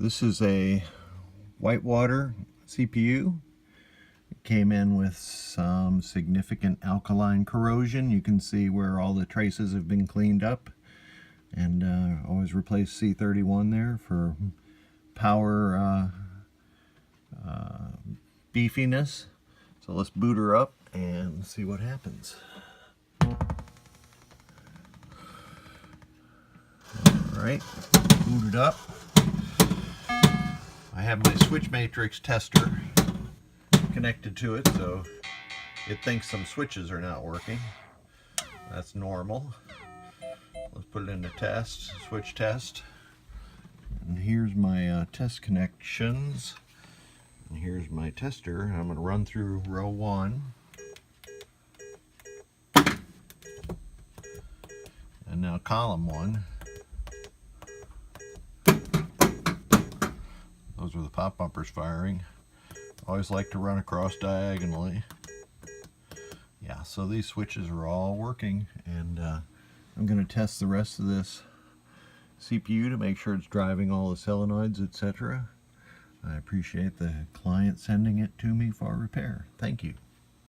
This is a WhiteWater CPU. It came in with some significant alkaline corrosion. You can see where all the traces have been cleaned up. And always replace C31 there for power beefiness. So let's boot her up and see what happens. Alright, booted up. I have my switch matrix tester connected to it, so it thinks some switches are not working. That's normal. Let's put it into test, switch test. And here's my test connections. And here's my tester. I'm going to run through row 1. And now column 1. Those are the pop bumpers firing. Always like to run across diagonally. Yeah, so these switches are all working, and I'm going to test the rest of this CPU to make sure it's driving all the solenoids, etc. I appreciate the client sending it to me for repair. Thank you.